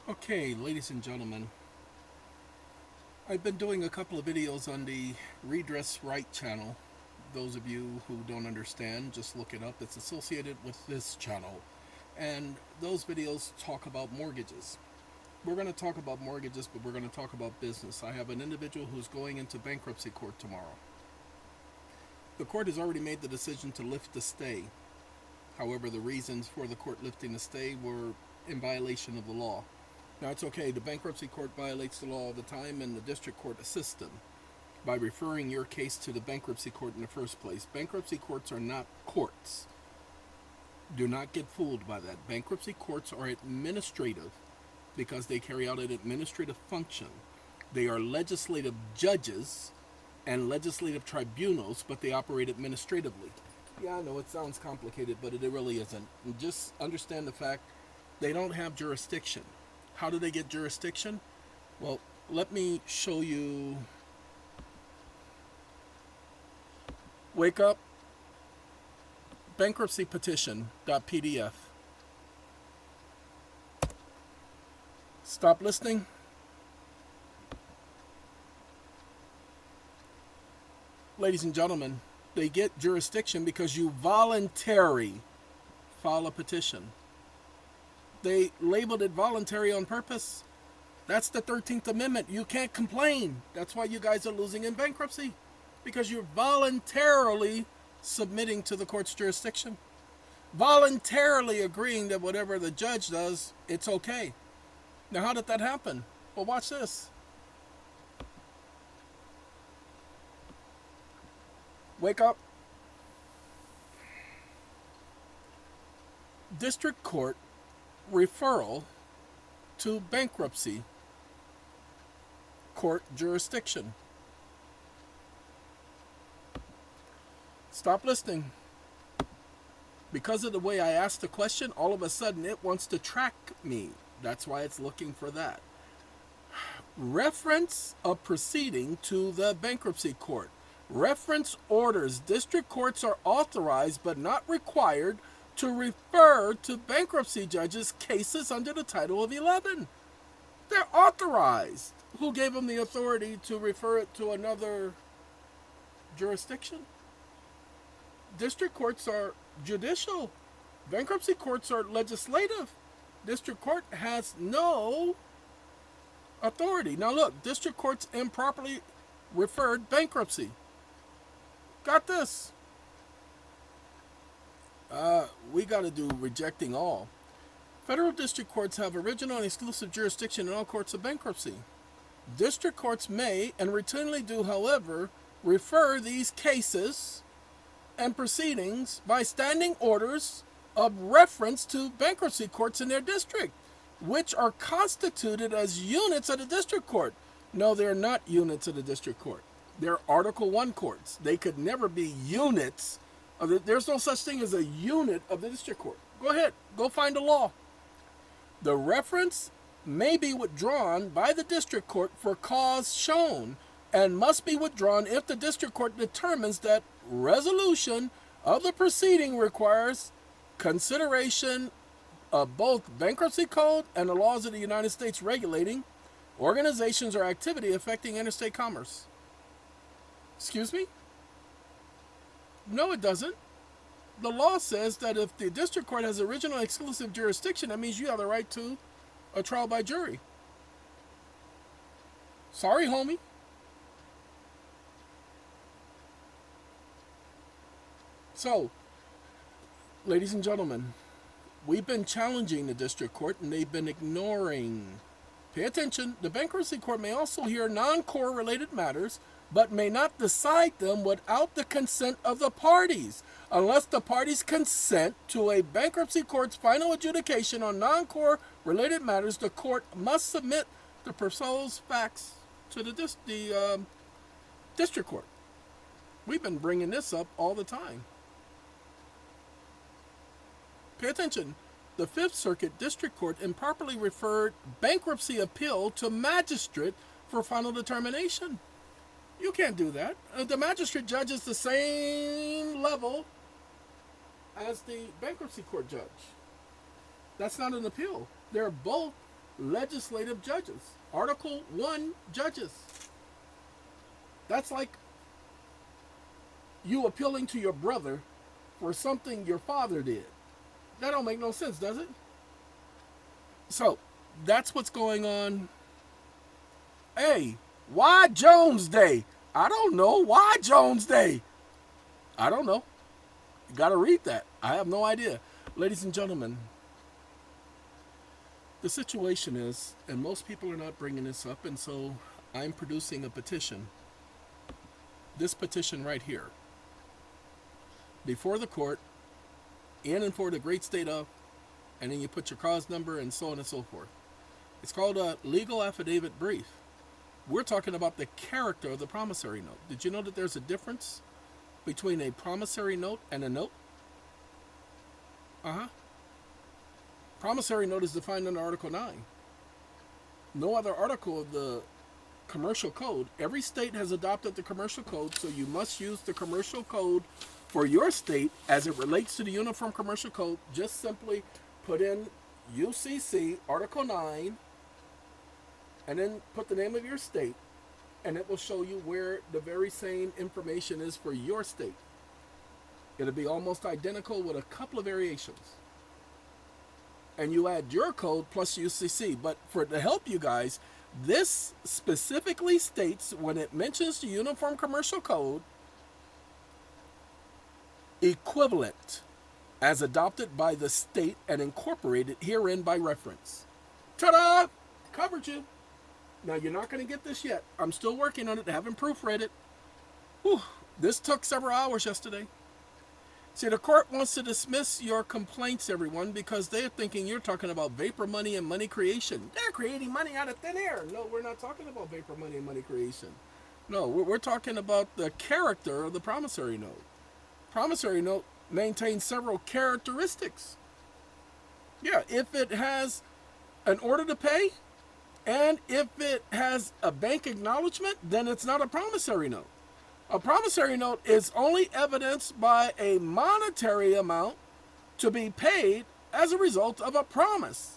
Okay, ladies and gentlemen, I've been doing a couple of videos on the Redress Right channel. Those of you who don't understand, just look it up. It's associated with this channel. And those videos talk about mortgages. We're going to talk about mortgages, but we're going to talk about business. I have an individual who's going into bankruptcy court tomorrow. The court has already made the decision to lift the stay. However, the reasons for the court lifting the stay were in violation of the law. Now, it's okay. The bankruptcy court violates the law all the time, and the district court assists them by referring your case to the bankruptcy court in the first place. Bankruptcy courts are not courts. Do not get fooled by that. Bankruptcy courts are administrative because they carry out an administrative function. They are legislative judges and legislative tribunals, but they operate administratively. Yeah, I know it sounds complicated, but it really isn't. Just understand the fact they don't have jurisdiction. How do they get jurisdiction? Well, let me show you. Wake up. Bankruptcy petition.pdf. Stop listening. Ladies and gentlemen, they get jurisdiction because you voluntarily file a petition. They labeled it voluntary on purpose. That's the 13th Amendment. You can't complain. That's why you guys are losing in bankruptcy. Because you're voluntarily submitting to the court's jurisdiction. Voluntarily agreeing that whatever the judge does, it's okay. Now, how did that happen? Well, watch this. Wake up. District court referral to bankruptcy court jurisdiction. Stop listening. Because of the way I asked the question, all of a sudden it wants to track me. That's why it's looking for that. Reference of proceeding to the bankruptcy court. Reference orders. District courts are authorized but not required to refer to bankruptcy judges cases under the Title of 11. They're authorized. Who gave them the authority to refer it to another jurisdiction? District courts are judicial. Bankruptcy courts are legislative. District court has no authority. Now look, district courts improperly referred bankruptcy. Got this. We got to do rejecting all. Federal district courts have original and exclusive jurisdiction in all courts of bankruptcy. District courts may and routinely do, however, refer these cases and proceedings by standing orders of reference to bankruptcy courts in their district, which are constituted as units of the district court. No, they're not units of the district court. They're Article 1 courts. They could never be units. There's no such thing as a unit of the district court. Go ahead. Go find a law. The reference may be withdrawn by the district court for cause shown and must be withdrawn if the district court determines that resolution of the proceeding requires consideration of both bankruptcy code and the laws of the United States regulating organizations or activity affecting interstate commerce. Excuse me? No, it doesn't. The law says that if the district court has original exclusive jurisdiction, that means you have the right to a trial by jury. Sorry, homie. So, ladies and gentlemen, we've been challenging the district court and they've been ignoring. Pay attention. The bankruptcy court may also hear non-core related matters, but may not decide them without the consent of the parties. Unless the parties consent to a bankruptcy court's final adjudication on non-core related matters, the court must submit the proposed facts to the district court. We've been bringing this up all the time. Pay attention. The Fifth Circuit District Court improperly referred bankruptcy appeal to magistrate for final determination. You can't do that. The magistrate judge is the same level as the bankruptcy court judge. That's not an appeal. They're both legislative judges. Article 1 judges. That's like you appealing to your brother for something your father did. That don't make no sense, does it? So, that's what's going on. Hey, why Jones Day? I don't know. Why Jones Day? I don't know. You got to read that. I have no idea. Ladies and gentlemen, the situation is, and most people are not bringing this up, and so I'm producing a petition. This petition right here. Before the court, in and for the great state of, and then you put your cause number and so on and so forth. It's called a legal affidavit brief. We're talking about the character of the promissory note. Did you know that there's a difference between a promissory note and a note? Promissory note is defined under Article 9. No other article of the Commercial Code. Every state has adopted the Commercial Code, so you must use the Commercial Code for your state as it relates to the Uniform Commercial Code. Just simply put in UCC Article 9 and then put the name of your state, and it will show you where the very same information is for your state. It'll be almost identical with a couple of variations. And you add your code plus UCC. But to help you guys, this specifically states when it mentions the Uniform Commercial Code, equivalent as adopted by the state and incorporated herein by reference. Ta-da! Covered you. Now, you're not going to get this yet. I'm still working on it. I haven't proofread it. Whew. This took several hours yesterday. See, the court wants to dismiss your complaints, everyone, because they're thinking you're talking about vapor money and money creation. They're creating money out of thin air. No, we're not talking about vapor money and money creation. No, we're talking about the character of the promissory note. Promissory note maintains several characteristics. Yeah, if it has an order to pay, and if it has a bank acknowledgement, then it's not a promissory note. A promissory note is only evidenced by a monetary amount to be paid as a result of a promise.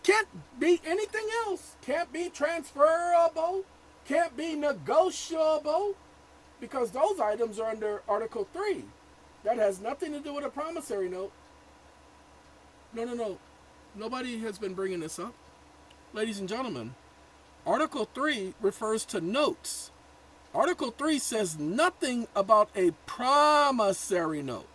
Can't be anything else. Can't be transferable. Can't be negotiable. Because those items are under Article 3. That has nothing to do with a promissory note. No. Nobody has been bringing this up. Ladies and gentlemen, Article 3 refers to notes. Article 3 says nothing about a promissory note.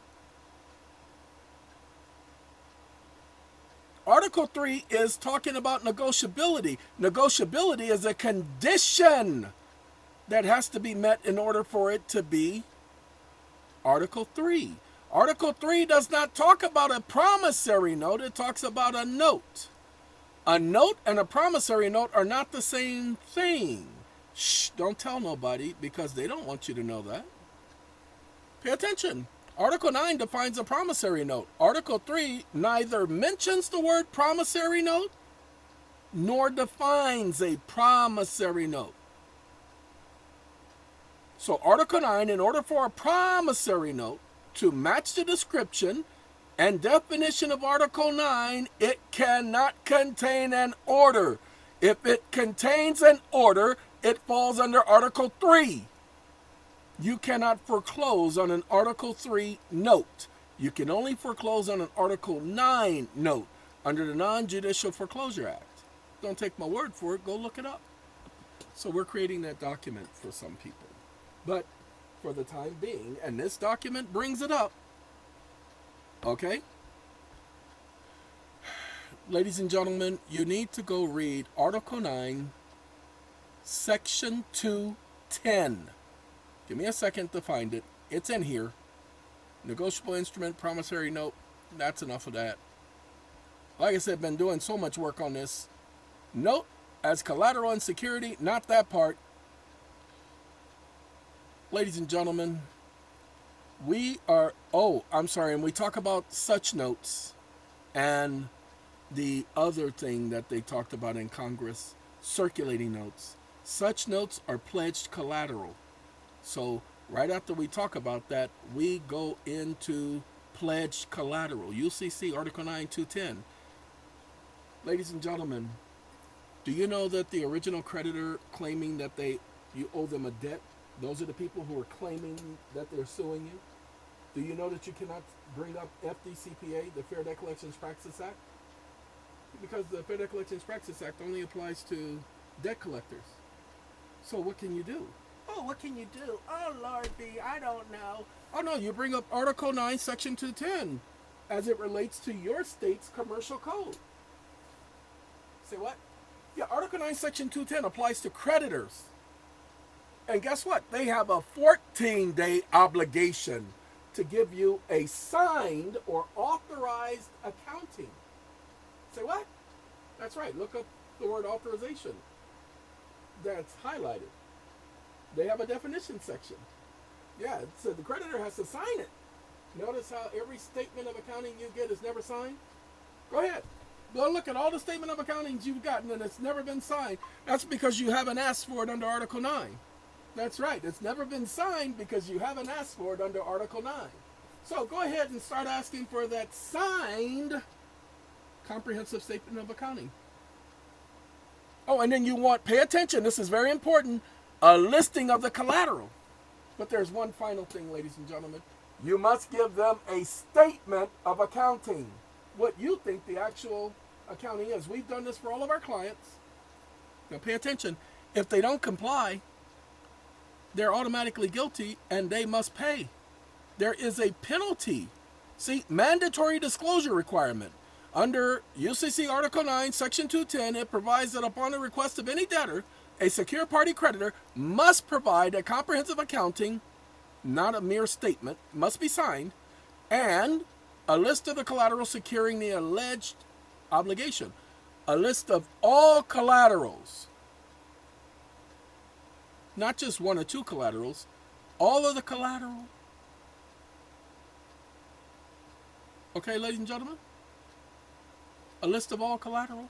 Article 3 is talking about negotiability. Negotiability is a condition that has to be met in order for it to be Article 3. Article 3 does not talk about a promissory note. It talks about a note. A note and a promissory note are not the same thing. Shh, don't tell nobody because they don't want you to know that. Pay attention. Article 9 defines a promissory note. Article 3 neither mentions the word promissory note nor defines a promissory note. So Article 9, in order for a promissory note to match the description and definition of Article 9, it cannot contain an order. If it contains an order, it falls under Article 3. You cannot foreclose on an Article 3 note. You can only foreclose on an Article 9 note under the Non-Judicial Foreclosure Act. Don't take my word for it. Go look it up. So we're creating that document for some people. But for the time being, and this document brings it up, okay? Ladies and gentlemen, you need to go read Article 9, Section 210. Give me a second to find it. It's in here. Negotiable instrument, promissory note. That's enough of that. Like I said, I've been doing so much work on this. Note as collateral and security, not that part. Ladies and gentlemen, and we talk about such notes and the other thing that they talked about in Congress, circulating notes. Such notes are pledged collateral. So right after we talk about that, we go into pledged collateral. UCC Article 9, 210. Ladies and gentlemen, Do you know that the original creditor claiming that you owe them a debt, those are the people who are claiming that they're suing you? Do you know that you cannot bring up FDCPA, the Fair Debt Collections Practices Act? Because the Fair Debt Collections Practices Act only applies to debt collectors. So what can you do? Oh, what can you do? Oh, Lord B, I don't know. Oh, no, you bring up Article 9, Section 210, as it relates to your state's commercial code. Say what? Yeah, Article 9, Section 210 applies to creditors. And guess what? They have a 14-day obligation to give you a signed or authorized accounting. Say what? That's right. Look up the word authorization. That's highlighted. They have a definition section. Yeah, so the creditor has to sign it. Notice how every statement of accounting you get is never signed? Go ahead. Go look at all the statement of accountings you've gotten and it's never been signed. That's because you haven't asked for it under Article 9. That's right. It's never been signed because you haven't asked for it under Article 9. So go ahead and start asking for that signed comprehensive statement of accounting. Oh, and then you want, pay attention, this is very important, a listing of the collateral. But there's one final thing, ladies and gentlemen. You must give them a statement of accounting. What you think the actual accounting is. We've done this for all of our clients. Now pay attention. If they don't comply, they're automatically guilty and they must pay. There is a penalty. See, mandatory disclosure requirement. Under UCC Article 9, Section 210, it provides that upon the request of any debtor, a secure party creditor must provide a comprehensive accounting, not a mere statement, must be signed, and a list of the collateral securing the alleged obligation. A list of all collaterals. Not just one or two collaterals, all of the collateral. Okay, ladies and gentlemen? A list of all collateral.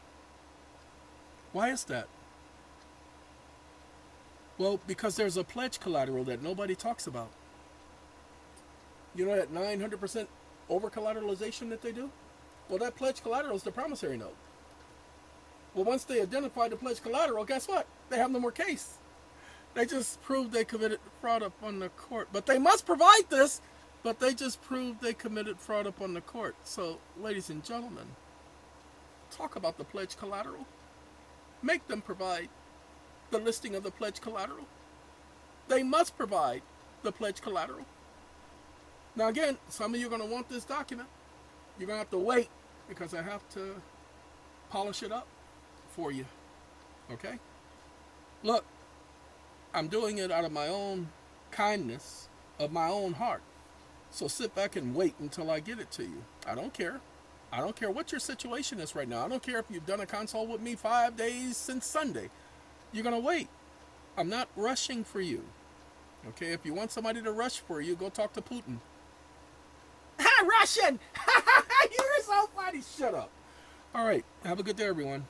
Why is that? Well, because there's a pledge collateral that nobody talks about. You know that 900% over-collateralization that they do? Well, that pledge collateral is the promissory note. Well, once they identify the pledge collateral, guess what? They have no more case. They just proved they committed fraud up on the court. But they must provide this, but they just proved they committed fraud up on the court. So, ladies and gentlemen, talk about the pledge collateral. Make them provide the listing of the pledge collateral. They must provide the pledge collateral. Now again, some of you are going to want this document. You're going to have to wait because I have to polish it up for you. Okay? Look, I'm doing it out of my own kindness of my own heart. So sit back and wait until I get it to you. I don't care. I don't care what your situation is right now. I don't care if you've done a consult with me 5 days since Sunday. You're going to wait. I'm not rushing for you. Okay, if you want somebody to rush for you, go talk to Putin. Russian! You're so funny. Shut up. All right, have a good day, everyone.